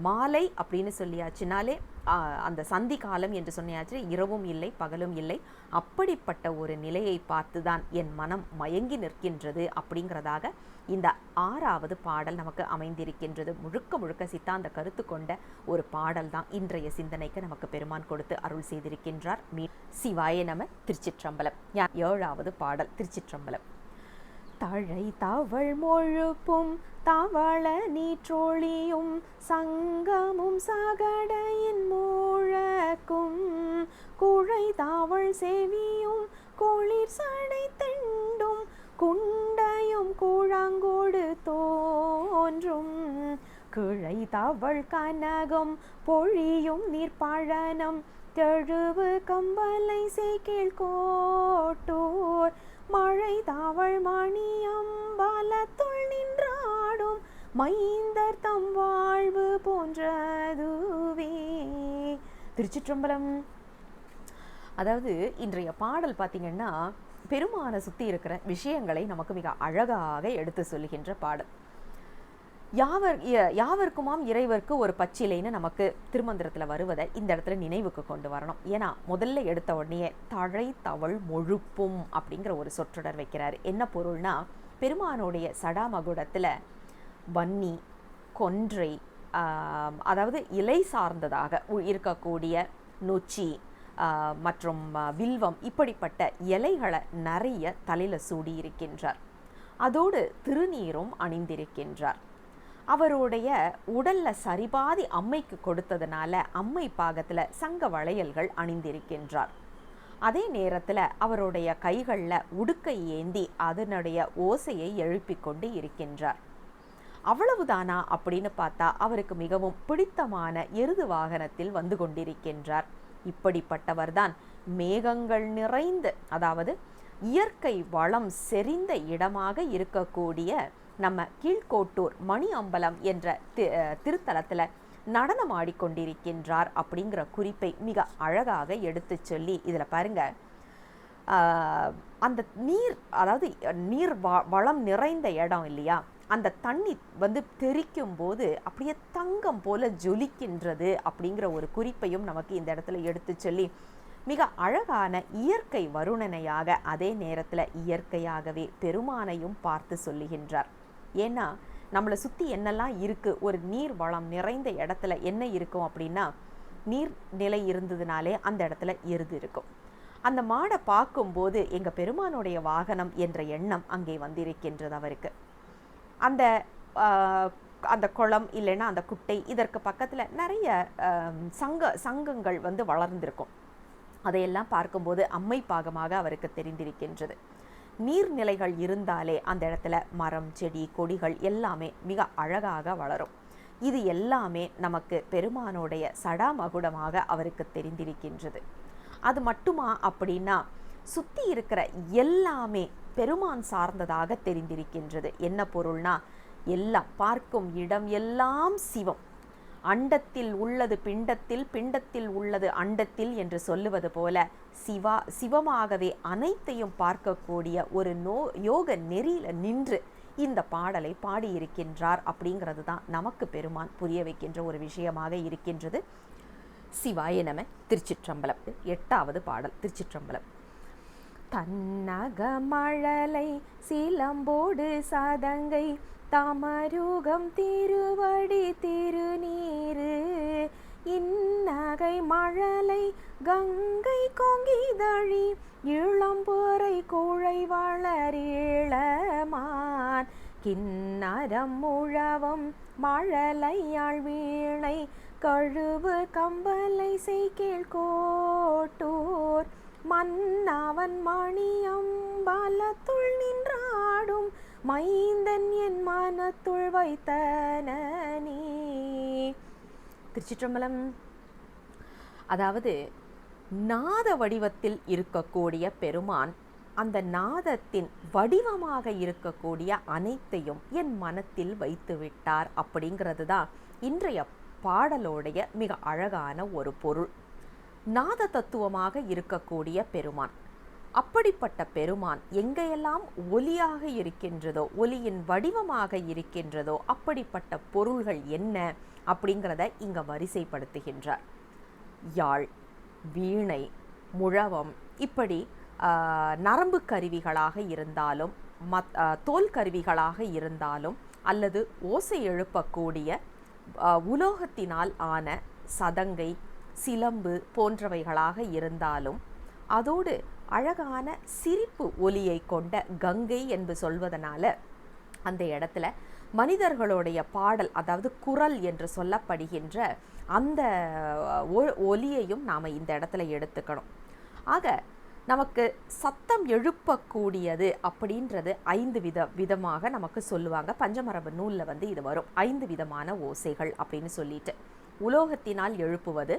மாலை அப்படின்னு சொல்லியாச்சுனாலே அந்த சந்தி காலம் என்று சொன்னியாச்சு, இரவும் இல்லை பகலும் இல்லை. அப்படிப்பட்ட ஒரு நிலையை பார்த்து தான் என் மனம் மயங்கி நிற்கின்றது அப்படிங்கிறதாக இந்த 6வது பாடல் நமக்கு அமைந்திருக்கின்றது. முழுக்க முழுக்க சித்தாந்த கருத்து கொண்ட ஒரு பாடல் தான் இன்றைய சிந்தனைக்கு நமக்கு பெருமான் கொடுத்து அருள் செய்திருக்கின்றார். சிவாய நம. திருச்சிற்றம்பலம். 7வது பாடல். திருச்சிற்றம்பலம். தழை தவள் மொழுப்பும் தவள நீற்றொழியும் சங்கமும் சகடையின் மூழக்கும் குழை தாவள் செவியும் குளிர் சடை தெண்டும் குண்டையும் குழங்கோடு தோன்றும் கிழை தவள் கனகம் பொழியும் நீர்ப்பழனம் தெழுவு கம்பலை செய்கீழ் கோட்டூர் மழை தாவள் மணியம்பலத்துள் நின்றாடும் மைந்தர் தம் வாழ்வு போன்றதுவே. திருச்சிற்றம்பலம். அதாவது இன்றைய பாடல் பார்த்தீங்கன்னா பெருமானை சுற்றி இருக்கிற விஷயங்களை நமக்கு மிக அழகாக எடுத்து சொல்லுகின்ற பாடல். யாவர்க்குமாம் இறைவர்க்கு ஒரு பச்சிலைன்னு நமக்கு திருமந்திரத்தில் வருவதை இந்த இடத்துல நினைவுக்கு கொண்டு வரணும். ஏன்னா முதல்ல எடுத்த உடனே தழை தவள் மொழுப்பும் அப்படிங்கிற ஒரு சொற்றொடர் வைக்கிறார். என்ன பொருள்னா, பெருமானுடைய சடாமகுடத்தில் வன்னி, கொன்றை, அதாவது இலை சார்ந்ததாக இருக்கக்கூடிய நொச்சி மற்றும் வில்வம், இப்படிப்பட்ட இலைகளை நிறைய தலையில் சூடி இருக்கின்றார். அதோடு திருநீரும் அணிந்திருக்கின்றார். அவருடைய உடல்ல சரிபாதி அம்மைக்கு கொடுத்ததுனால அம்மை பாகத்துல சங்க வளையல்கள் அணிந்திருக்கின்றார். அதே நேரத்துல அவருடைய கைகளில் உடுக்கை ஏந்தி அதனுடைய ஓசையை எழுப்பி கொண்டு இருக்கின்றார். அவ்வளவுதானா அப்படின்னு பார்த்தா அவருக்கு மிகவும் பிடித்தமான எருது வாகனத்தில் வந்து கொண்டிருக்கின்றார். இப்படிப்பட்டவர் தான் மேகங்கள் நிறைந்து, அதாவது இயற்கை வளம் செறிந்த இடமாக இருக்கக்கூடிய நம்ம கீழ்கோட்டூர் மணி அம்பலம் என்ற திருத்தலத்தில் நடனம் ஆடிக்கொண்டிருக்கின்றார் அப்படிங்கிற குறிப்பை மிக அழகாக எடுத்து சொல்லி இதில் பாருங்க, அந்த நீர், அதாவது நீர் வளம் நிறைந்த இடம் இல்லையா, அந்த தண்ணி தெரிக்கும் போது அப்படியே தங்கம் போல ஜொலிக்கின்றது அப்படிங்கிற ஒரு குறிப்பையும் நமக்கு இந்த இடத்துல எடுத்து சொல்லி மிக அழகான இயற்கை வருணனையாக அதே நேரத்தில் இயற்கையாகவே பெருமானையும் பார்த்து சொல்லுகின்றார். ஏன்னா நம்மளை சுற்றி என்னெல்லாம் இருக்குது, ஒரு நீர் வளம் நிறைந்த இடத்துல என்ன இருக்கும் அப்படின்னா, நீர் நிலை இருந்ததுனாலே அந்த இடத்துல எருது இருக்கும். அந்த மாடை பார்க்கும்போது எங்கள் பெருமானுடைய வாகனம் என்ற எண்ணம் அங்கே வந்திருக்கின்றது அவருக்கு. அந்த அந்த குளம் இல்லைன்னா அந்த குட்டை, இதற்கு பக்கத்தில் நிறைய சங்கங்கள் வளர்ந்திருக்கும். அதையெல்லாம் பார்க்கும்போது அம்மை பாகமாக அவருக்கு தெரிந்திருக்கின்றது. நீர்நிலைகள் இருந்தாலே அந்த இடத்துல மரம், செடி, கொடிகள் எல்லாமே மிக அழகாக வளரும். இது எல்லாமே நமக்கு பெருமானுடைய சடாமகுடமாக அவருக்கு தெரிந்திருக்கின்றது. அது மட்டுமா அப்படின்னா, சுற்றி இருக்கிற எல்லாமே பெருமான் சார்ந்ததாக தெரிந்திருக்கின்றது. என்ன பொருள்னா, எல்லாம் பார்க்கும் இடம் எல்லாம் சிவம். அண்டத்தில் உள்ளது பிண்டத்தில், பிண்டத்தில் உள்ளது அண்டத்தில் என்று சொல்லுவது போல சிவமாகவே அனைத்தையும் பார்க்கக்கூடிய ஒரு யோக நெறியில நின்று இந்த பாடலை பாடியிருக்கின்றார். அப்படிங்கிறது தான் நமக்கு பெருமான் புரிய வைக்கின்ற ஒரு விஷயமாக இருக்கின்றது. சிவாய நம. திருச்சிற்றம்பலம். 8வது பாடல். திருச்சிற்றம்பலம். தன்னகமழலை சிலம்போடு சதங்கை தமருகம் திருவடி திருநீரு இந்நகை மழலை கங்கை கொங்கிதழி இளம்பொறை கூழை வளரிளமான் கிண்ணரம் முழவம் மழலையாள் வீணை கழுவு கம்பலை செய்கேள் கோட்டூர் மன்னவன் மணியம்பலத்துள் நின்றாடும் மைந்தன் என் மனத்துள் வைத்தனனே. திருச்சிற்றம்பலம். அதாவது நாத வடிவத்தில் இருக்கக்கூடிய பெருமான் அந்த நாதத்தின் வடிவமாக இருக்கக்கூடிய அனைத்தையும் என் மனத்தில் வைத்து விட்டார். அப்படிங்கிறது தான் இன்றைய பாடலோடைய மிக அழகான ஒரு பொருள். நாத தத்துவமாக இருக்கக்கூடிய பெருமான், அப்படிப்பட்ட பெருமான் எங்கெல்லாம் ஒலியாக இருக்கின்றதோ, ஒலியின் வடிவமாக இருக்கின்றதோ, அப்படிப்பட்ட பொருள்கள் என்ன அப்படிங்கிறத இங்க வரிசைப்படுத்துகின்றார். யாழ், வீணை, முழவம், இப்படி நரம்பு கருவிகளாக இருந்தாலும் தோல் கருவிகளாக இருந்தாலும் அல்லது ஓசை எழுப்பக்கூடிய உலோகத்தினால் ஆன சதங்கை, சிலம்பு போன்றவைகளாக இருந்தாலும் அதோடு அழகான சிரிப்பு ஒலியை கொண்ட கங்கை என்று சொல்வதனால அந்த இடத்துல மனிதர்களுடைய பாடல், அதாவது குரல் என்று சொல்லப்படுகின்ற அந்த ஒலியையும் நாம் இந்த இடத்துல எடுத்துக்கணும். ஆக நமக்கு சத்தம் எழுப்பக்கூடியது அப்படின்றது 5 விதமாக நமக்கு சொல்லுவாங்க. பஞ்சமரபு நூலில் இது வரும். 5 விதமான ஓசைகள் அப்படின்னு சொல்லிட்டு, உலோகத்தினால் எழுப்புவது,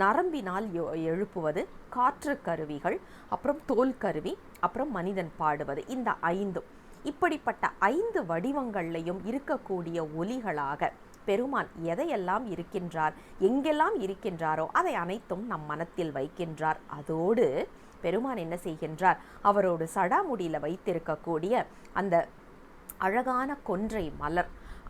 நரம்பினால் எழுப்புவது, காற்று கருவிகள், அப்புறம் தோல் கருவி, அப்புறம் மனிதன் பாடுவது. இந்த 5 இப்படிப்பட்ட 5 வடிவங்கள்லையும் இருக்கக்கூடிய ஒலிகளாக பெருமான் எதையெல்லாம் இருக்கின்றார், எங்கெல்லாம் இருக்கின்றாரோ அதை அனைத்தும் நம் மனத்தில் வைக்கின்றார். அதோடு பெருமான் என்ன செய்கின்றார், அவரோடு சடாமுடியில் வைத்திருக்கக்கூடிய அந்த அழகான கொன்றை மலர்,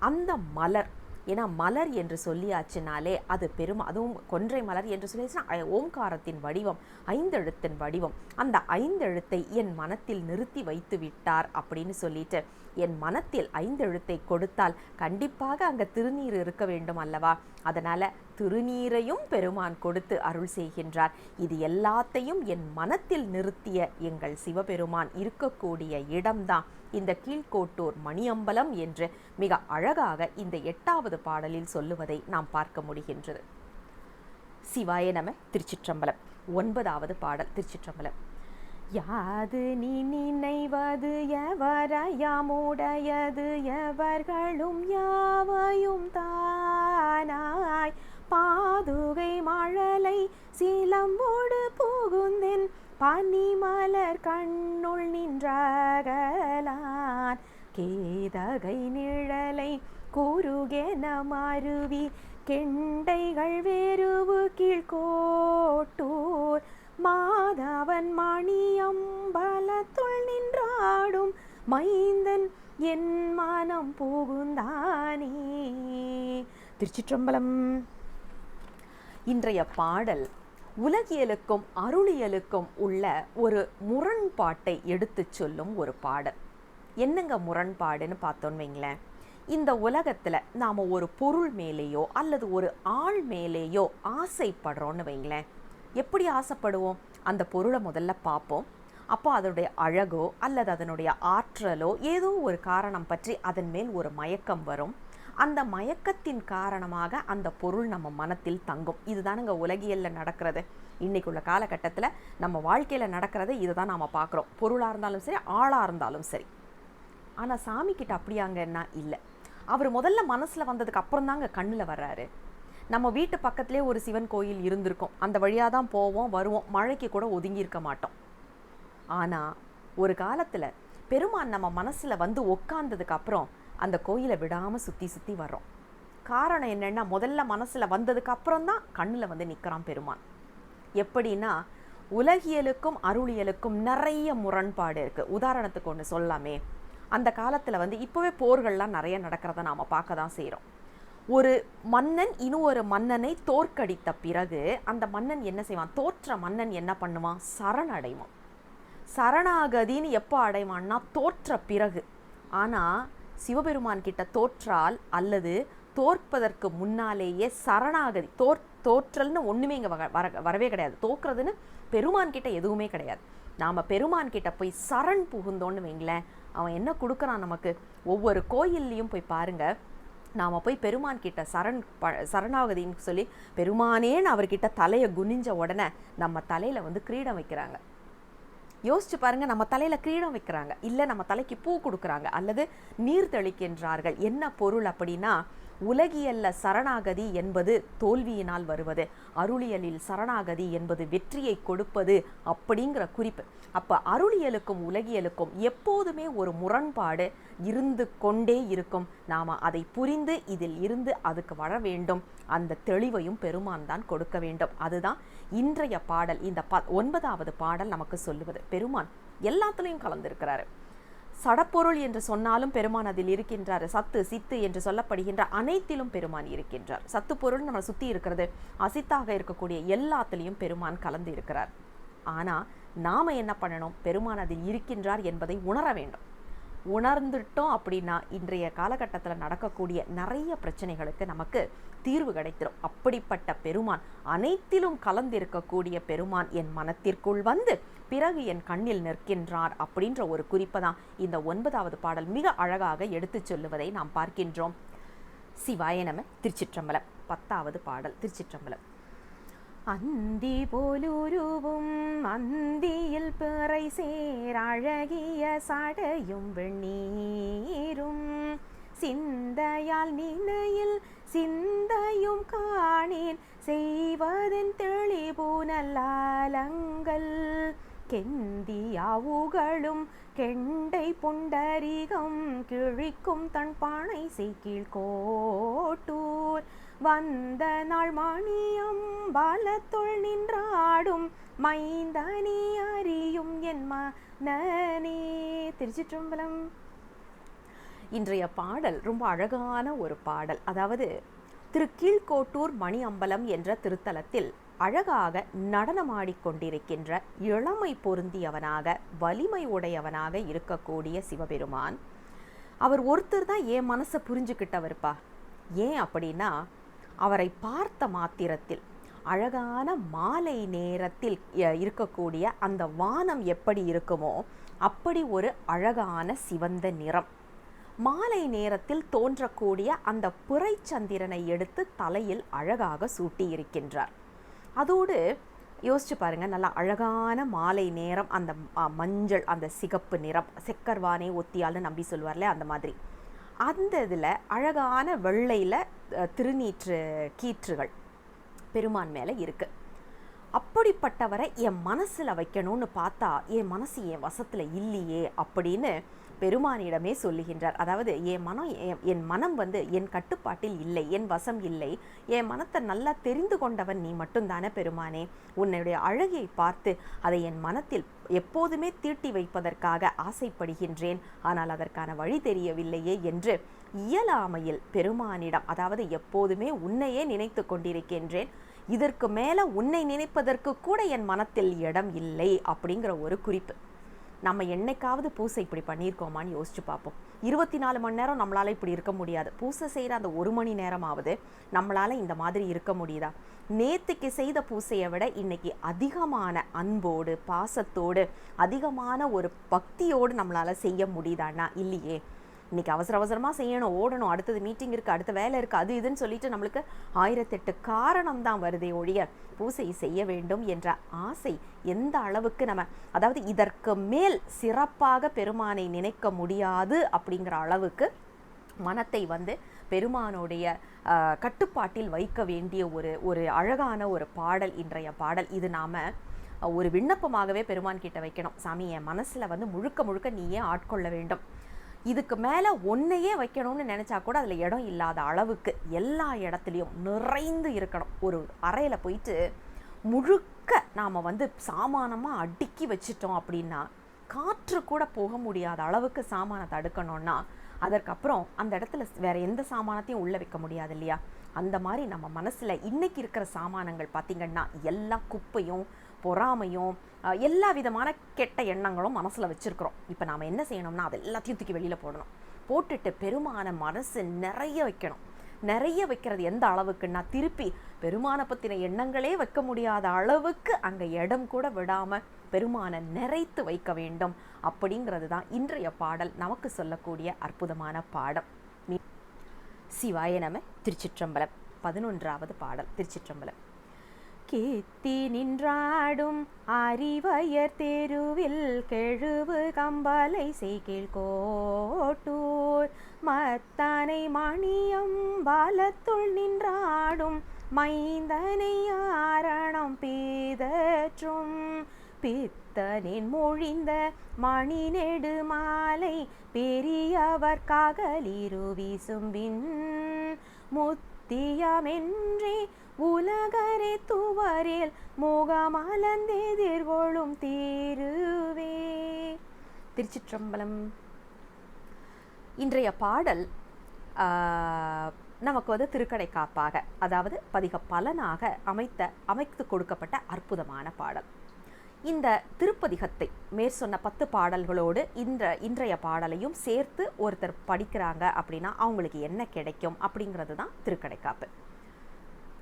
அந்த மலர், ஏன்னா மலர் என்று சொல்லியாச்சுனாலே அது அதுவும் கொன்றை மலர் என்று சொல்லியாச்சுன்னா ஓம்காரத்தின் வடிவம், 5 எழுத்தின் வடிவம். அந்த 5 எழுத்தை என் மனத்தில் நிறுத்தி வைத்து விட்டார் அப்படின்னு சொல்லிட்டு, என் மனத்தில் 5 எழுத்தை கொடுத்தால் கண்டிப்பாக அங்கே திருநீர் இருக்க வேண்டும் அல்லவா? அதனால திருநீரையும் பெருமான் கொடுத்து அருள் செய்கின்றார். இது எல்லாத்தையும் என் மனத்தில் நிறுத்திய எங்கள் சிவபெருமான் இருக்கக்கூடிய இடம்தான் இந்த கீழ்கோட்டூர் மணியம்பலம் என்று மிக அழகாக இந்த 8வது பாடலில் சொல்லுவதை நாம் பார்க்க முடிகின்றது. சிவாய நம. திருச்சிற்றம்பலம். 9வது பாடல். திருச்சிற்றம்பலம். யாது நீ நினைவது எவரையாமுடையது எவர்களும் யாவையும் தானாய் பாதுகை மழலை சிலம்போடு புகுந்தென் பனிமலர் கண்ணுள் நின்றகலான் கேதகை நிழலை குறுகென மருவி கெண்டைகள் வேறுவு கீழ்கோட்டூர் மாதவன் மணியம்பலத்துள் நின்றாடும் மைந்தன் என் மனம் புகுந்தானே. திருச்சிற்றம்பலம். இன்றைய பாடல் உலகியலுக்கும் அருளியலுக்கும் உள்ள ஒரு முரண்பாட்டை எடுத்து சொல்லும் ஒரு பாடல். என்னங்க முரண்பாடுன்னு பார்த்தோன்னு வைங்களேன், இந்த உலகத்தில் நாம் ஒரு பொருள் மேலேயோ அல்லது ஒரு ஆள் மேலேயோ ஆசைப்படுறோன்னு வைங்களேன். எப்படி ஆசைப்படுவோம்? அந்த பொருளை முதல்ல பார்ப்போம். அப்போ அதனுடைய அழகோ அல்லது அதனுடைய ஆற்றலோ ஏதோ ஒரு காரணம் பற்றி அதன் மேல் ஒரு மயக்கம் வரும். அந்த மயக்கத்தின் காரணமாக அந்த பொருள் நம்ம மனத்தில் தங்கும். இதுதானுங்க உலகியல்ல நடக்கிறது. இன்றைக்கு உள்ள காலகட்டத்தில் நம்ம வாழ்க்கையில் நடக்கிறத இதை தான் நாம் பார்க்குறோம். பொருளாக இருந்தாலும் சரி, ஆளாக இருந்தாலும் சரி. ஆனால் சாமிக்கிட்ட அப்படியாங்கன்னா இல்லை. அவர் முதல்ல மனசில் வந்ததுக்கு அப்புறம் தாங்க கண்ணில் வர்றாரு. நம்ம வீட்டு பக்கத்துலேயே ஒரு சிவன் கோயில் இருந்திருக்கும், அந்த வழியாக தான் போவோம் வருவோம், மழைக்கு கூட ஒதுங்கி இருக்க மாட்டோம். ஆனால் ஒரு காலத்தில் பெருமான் நம்ம மனசில் வந்து உட்கார்ந்ததுக்கு அப்புறம் அந்த கோயிலை விடாமல் சுற்றி சுற்றி வர்றோம். காரணம் என்னென்னா, முதல்ல மனசில் வந்ததுக்கு அப்புறம் தான் கண்ணில் வந்து நிற்கிறான் பெருமான். எப்படின்னா, உலகியலுக்கும் அருளியலுக்கும் நிறைய முரண்பாடு இருக்குது. உதாரணத்துக்கு ஒன்று சொல்லாமே, அந்த காலத்தில் வந்து இப்போவே போர்கள்லாம் நிறைய நடக்கிறத நாம் பார்க்க தான் செய்கிறோம். ஒரு மன்னன் இன்னொரு மன்னனை தோற்கடித்த பிறகு அந்த மன்னன் என்ன செய்வான்? தோற்ற மன்னன் என்ன பண்ணுவான்? சரணடைவான். சரணாகதின்னு எப்போ அடைவான்னா தோற்ற பிறகு. ஆனால் சிவபெருமான் கிட்ட தோற்றால் அல்லது தோற்பதற்கு முன்னாலேயே சரணாகதி, தோற்றல்னு ஒன்றுமே இங்கே வரவே கிடையாது. தோற்கிறதுன்னு பெருமான் கிட்ட எதுவுமே கிடையாது. நாம் பெருமான் கிட்ட போய் சரண் புகுந்தோன்னு வைங்களேன், அவன் என்ன கொடுக்குறான் நமக்கு? ஒவ்வொரு கோயில்லையும் போய் பாருங்க, நாம் போய் பெருமான் கிட்ட சரணாகதின்னு சொல்லி பெருமானேன்னு அவர்கிட்ட தலையை குனிஞ்ச உடனே நம்ம தலையில் வந்து கிரீடம் வைக்கிறாங்க. யோசிச்சு பாருங்க, நம்ம தலையில கிரீடம் வைக்கிறாங்க, இல்லை நம்ம தலைக்கு பூ கொடுக்குறாங்க, அல்லது நீர் தெளிக்கின்றார்கள். என்ன பொருள் அப்படின்னா, உலகியல்ல சரணாகதி என்பது தோல்வியினால் வருவது, அருளியலில் சரணாகதி என்பது வெற்றியை கொடுப்பது அப்படிங்கிற குறிப்பு. அப்போ அருளியலுக்கும் உலகியலுக்கும் எப்போதுமே ஒரு முரண்பாடு இருந்து கொண்டே இருக்கும். நாம் அதை புரிந்து இதில் இருந்து அதுக்கு வர வேண்டும். அந்த தெளிவையும் பெருமான் தான் கொடுக்க வேண்டும். அதுதான் இன்றைய பாடல், இந்த 9வது பாடல் நமக்கு சொல்லுவது. பெருமான் எல்லாத்துலேயும் கலந்திருக்கிறாரு. சடப்பொருள் என்று சொன்னாலும் பெருமான் அதில் இருக்கின்றார். சத்து சித்து என்று சொல்லப்படுகின்ற அனைத்திலும் பெருமான் இருக்கின்றார். சத்து பொருள் நம்ம சுற்றி இருக்கிறது, அசித்தாக இருக்கக்கூடிய எல்லாத்திலையும் பெருமான் கலந்து இருக்கிறார். ஆனால் நாம் என்ன பண்ணணும்? பெருமான் அதில் இருக்கின்றார் என்பதை உணர வேண்டும். உணர்ந்துட்டோம் அப்படின்னா இன்றைய காலகட்டத்தில் நடக்கக்கூடிய நிறைய பிரச்சனைகளுக்கு நமக்கு தீர்வு கிடைத்திடும். அப்படிப்பட்ட பெருமான், அனைத்திலும் கலந்திருக்கக்கூடிய பெருமான் என் மனத்திற்குள் வந்து பிறகு என் கண்ணில் நிற்கின்றார் அப்படின்ற ஒரு குறிப்பை தான் இந்த 9வது பாடல் மிக அழகாக எடுத்து சொல்லுவதை நாம் பார்க்கின்றோம். சிவாய நம. திருச்சிற்றம்பலம். 10வது பாடல். திருச்சிற்றம்பலம். அந்தி போலுருவும் அந்தியில் பிறை சேர் அழகிய சடையும் வெண்ணீரும் சிந்தையால் நினையில் சிந்தையும் காணேன் செய்வதன் தெளிபு நல்லாலங்கள் கெந்தியாவுகளும் கெண்டை புண்டரிகம் கிழிக்கும் தன் பானை செய்கீழ் கோட்டூர் வந்த நாள் மணியம் பலத்தொள் நின்றாடும் மைந்தனி அறியும் என் மனனே. திருச்சிற்றம்பலம். இன்றைய பாடல் ரொம்ப அழகான ஒரு பாடல். அதாவது திருக்கீழ்கோட்டூர் மணி அம்பலம் என்ற திருத்தலத்தில் அழகாக நடனமாடிக்கொண்டிருக்கின்ற இளமை பொருந்தியவனாக வலிமை உடையவனாக இருக்கக்கூடிய சிவபெருமான். அவர் ஒருத்தர் தான் என் மனசை புரிஞ்சுக்கிட்டவர்ப்பா. ஏன் அப்படின்னா, அவரை பார்த்த மாத்திரத்தில் அழகான மாலை நேரத்தில் இருக்கக்கூடிய அந்த வானம் எப்படி இருக்குமோ அப்படி ஒரு அழகான சிவந்த நிறம். மாலை நேரத்தில் தோன்றக்கூடிய அந்த பிறைச்சந்திரனை எடுத்து தலையில் அழகாக சூட்டி இருக்கின்றார். அதோடு யோசிச்சு பாருங்க, நல்லா அழகான மாலை நேரம், அந்த மஞ்சள், அந்த சிகப்பு நிறம், செக்கர்வானே ஒத்தியால்னு நம்பி சொல்வார்ல, அந்த மாதிரி. அந்த இதில் அழகான வெள்ளையில் திருநீற்று கீற்றுகள் பெருமான் மேலே இருக்குது. அப்படிப்பட்டவரை என் மனசில் வைக்கணும்னு பார்த்தா என் மனசு என் வசத்தில் இல்லையே அப்படின்னு பெருமானிடமே சொல்லுகின்றார். அதாவது என் மனம் வந்து என் கட்டுப்பாட்டில் இல்லை, என் வசம் இல்லை. என் மனத்தை நல்லா தெரிந்து கொண்டவன் நீ மட்டும்தானே பெருமானே. உன்னுடைய அழகை பார்த்து அதை என் மனத்தில் எப்போதுமே தீட்டி வைப்பதற்காக ஆசைப்படுகின்றேன், ஆனால் அதற்கான வழி தெரியவில்லையே என்று இயலாமையில் பெருமானிடம், அதாவது எப்போதுமே உன்னையே நினைத்து கொண்டிருக்கின்றேன், இதற்கு மேலே உன்னை நினைப்பதற்கு கூட என் மனத்தில் இடம் இல்லை அப்படிங்கிற ஒரு குறிப்பு. நம்ம என்னைக்காவது பூசை இப்படி பண்ணியிருக்கோமான்னு யோசிச்சு பார்ப்போம். 24 மணி நேரம் நம்மளால் இப்படி இருக்க முடியாது. பூசை செய்கிற அந்த 1 மணி நேரமாவது நம்மளால் இந்த மாதிரி இருக்க முடியுதா? நேற்றுக்கு செய்த பூசையை விட இன்னைக்கு அதிகமான அன்போடு, பாசத்தோடு, அதிகமான ஒரு பக்தியோடு நம்மளால் செய்ய முடியுதான்னா இல்லையே. இன்றைக்கி அவசரமாக செய்யணும், ஓடணும், அடுத்தது மீட்டிங் இருக்குது, அடுத்த வேலை இருக்குது, அது இதுன்னு சொல்லிட்டு நம்மளுக்கு 1008 காரணம் தான் வருதே ஒழிய பூசை செய்ய வேண்டும் என்ற ஆசை எந்த அளவுக்கு நம்ம, அதாவது இதற்கு மேல் சிறப்பாக பெருமானை நினைக்க முடியாது அப்படிங்கிற அளவுக்கு மனத்தை பெருமானுடைய கட்டுப்பாட்டில் வைக்க வேண்டிய ஒரு அழகான ஒரு பாடல் இன்றைய பாடல். இது நாம் ஒரு விண்ணப்பமாகவே பெருமான் கிட்ட வைக்கணும். சாமி, என் மனசில் முழுக்க முழுக்க நீயே ஆட்கொள்ள வேண்டும், இதுக்கு மேலே ஒன்றையே வைக்கணும்னு நினச்சா கூட அதில் இடம் இல்லாத அளவுக்கு எல்லா இடத்துலையும் நிறைந்து இருக்கணும். ஒரு அறையில் போயிட்டு முழுக்க நாம் சாமானமாக அடுக்கி வச்சிட்டோம் அப்படின்னா காற்று கூட போக முடியாத அளவுக்கு சாமானத்தை அடுக்கணும்னா அதற்கப்புறம் அந்த இடத்துல வேற எந்த சாமானத்தையும் உள்ள வைக்க முடியாது இல்லையா? அந்த மாதிரி நம்ம மனசுல இன்னைக்கு இருக்கிற சாமானங்கள் பார்த்தீங்கன்னா எல்லா குப்பையும் பொறாமையும் எல்லா விதமான கெட்ட எண்ணங்களும் மனசுல வச்சிருக்கிறோம். இப்போ நாம என்ன செய்யணும்னா அது எல்லாத்தையும் தூக்கி வெளியில போடணும். போட்டுட்டு பெருமான மனசு நிறைய வைக்கணும். நிறைய வைக்கிறது எந்த அளவுக்குன்னா திருப்பி பெருமானை பற்றின எண்ணங்களே வைக்க முடியாத அளவுக்கு அங்கே இடம் கூட விடாமல் பெருமானை நிறைத்து வைக்க வேண்டும். அப்படிங்கிறது தான் இன்றைய பாடல் நமக்கு சொல்லக்கூடிய அற்புதமான பாடம். சிவாய நம. திருச்சிற்றம்பலம். 11வது பாடல். திருச்சிற்றம்பலம். கீர்த்தி நின்றாடும் அறிவயர் தெருவில் கெழுவு கம்பலை செய்கீழ் கோட்டூர் மத்தனை மணியம் பாலத்துள் நின்றாடும் மைந்தனை ஆரணம் பீதற்றும் பித்தனின் மொழிந்த மணி நெடு மாலை பெரியவர் காகலிரு வீசும்பின் முத்தியமென்றே உலகரை துவரில் முகமலர்ந்தெதிர்கொள்ளும் தீருவே. திருச்சிற்றம்பலம். இன்றைய பாடல் நமக்கு திருக்கடைக்காப்பாக, அதாவது பதிக பலனாக அமைத்து கொடுக்கப்பட்ட அற்புதமான பாடல். இந்த திருப்பதிகத்தை மேற்சொன்ன 10 பாடல்களோடு இன்றைய பாடலையும் சேர்த்து ஒருத்தர் படிக்கிறாங்க அப்படின்னா அவங்களுக்கு என்ன கிடைக்கும் அப்படிங்கிறது தான் திருக்கடைக்காப்பு.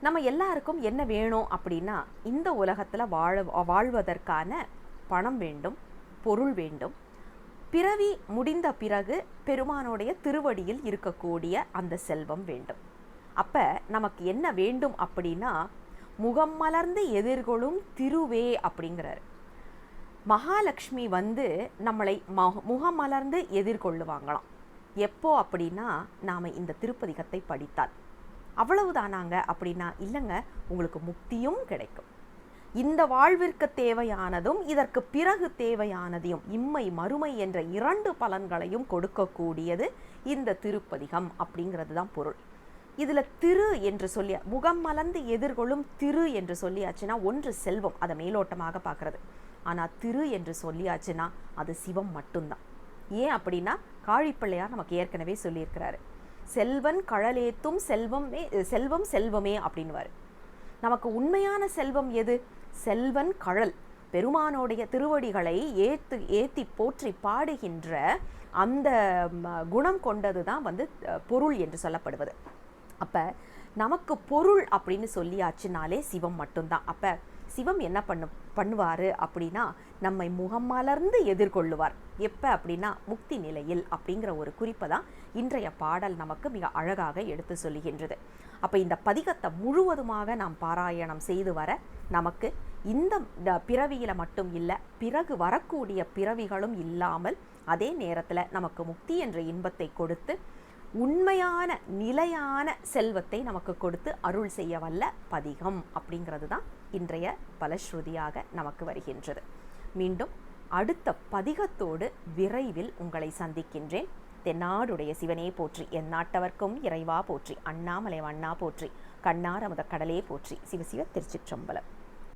நம்ம எல்லாருக்கும் என்ன வேணும் அப்படின்னா இந்த உலகத்தில் வாழ்வதற்கான பணம் வேண்டும், பொருள் வேண்டும். பிறவி முடிந்த பிறகு பெருமானுடைய திருவடியில் இருக்கக்கூடிய அந்த செல்வம் வேண்டும். அப்போ நமக்கு என்ன வேண்டும் அப்படின்னா முகம் மலர்ந்து எதிர்கொள்ளும் திருவே அப்படிங்கிறார். மகாலட்சுமி நம்மளை முகமலர்ந்து எதிர்கொள்ளுவாங்களாம். எப்போ அப்படின்னா நாம் இந்த திருப்பதிகத்தை படித்தால். அவ்வளவுதானாங்க அப்படின்னா இல்லைங்க, உங்களுக்கு முக்தியும் கிடைக்கும். இந்த வாழ்விற்கு தேவையானதும் இதற்கு பிறகு தேவையானதையும் இம்மை மறுமை என்ற 2 பலன்களையும் கொடுக்கக்கூடியது இந்த திருப்பதிகம் அப்படிங்கிறது தான் பொருள். இதில் திரு என்று சொல்லி முகம் மலர்ந்து எதிர்கொள்ளும் திரு என்று சொல்லியாச்சுன்னா ஒன்று செல்வம், அதை மேலோட்டமாக பார்க்கறது. ஆனால் திரு என்று சொல்லியாச்சுன்னா அது சிவம் மட்டும்தான். ஏன் அப்படின்னா காழிப்பிள்ளையார் நமக்கு ஏற்கனவே சொல்லியிருக்கிறாரு, செல்வன் கழலேத்தும் செல்வம் செல்வமே அப்படின்வாரு. நமக்கு உண்மையான செல்வம் எது? செல்வன் கழல், பெருமானுடைய திருவடிகளை ஏத்தி போற்றி பாடுகின்ற அந்த குணம் கொண்டது தான் பொருள் என்று சொல்லப்படுவது. அப்போ நமக்கு பொருள் அப்படின்னு சொல்லியாச்சுனாலே சிவம் மட்டும்தான். அப்போ சிவம் என்ன பண்ணுவார் அப்படின்னா நம்மை முகமலர்ந்து எதிர்கொள்ளுவார். எப்போ அப்படின்னா முக்தி நிலையில் அப்படிங்கிற ஒரு குறிப்பை தான் இன்றைய பாடல் நமக்கு மிக அழகாக எடுத்து சொல்லுகின்றது. அப்போ இந்த பதிகத்தை முழுவதுமாக நாம் பாராயணம் செய்து வர நமக்கு இந்த பிறவியில் மட்டும் இல்லை, பிறகு வரக்கூடிய பிறவிகளும் இல்லாமல் அதே நேரத்தில் நமக்கு முக்தி என்ற இன்பத்தை கொடுத்து உண்மையான நிலையான செல்வத்தை நமக்கு கொடுத்து அருள் செய்ய வல்ல பதிகம் அப்படிங்கிறது தான் இன்றைய பலஸ்ருதியாக நமக்கு வருகின்றது. மீண்டும் அடுத்த பதிகத்தோடு விரைவில் உங்களை சந்திக்கின்றேன். தென்னாடுடைய சிவனே போற்றி, எந்நாட்டவர்க்கும் இறைவா போற்றி, அண்ணாமலை வண்ணா போற்றி, கண்ணார் அமுத கடலே போற்றி. சிவசிவ. திருச்சிற்றம்பலம்.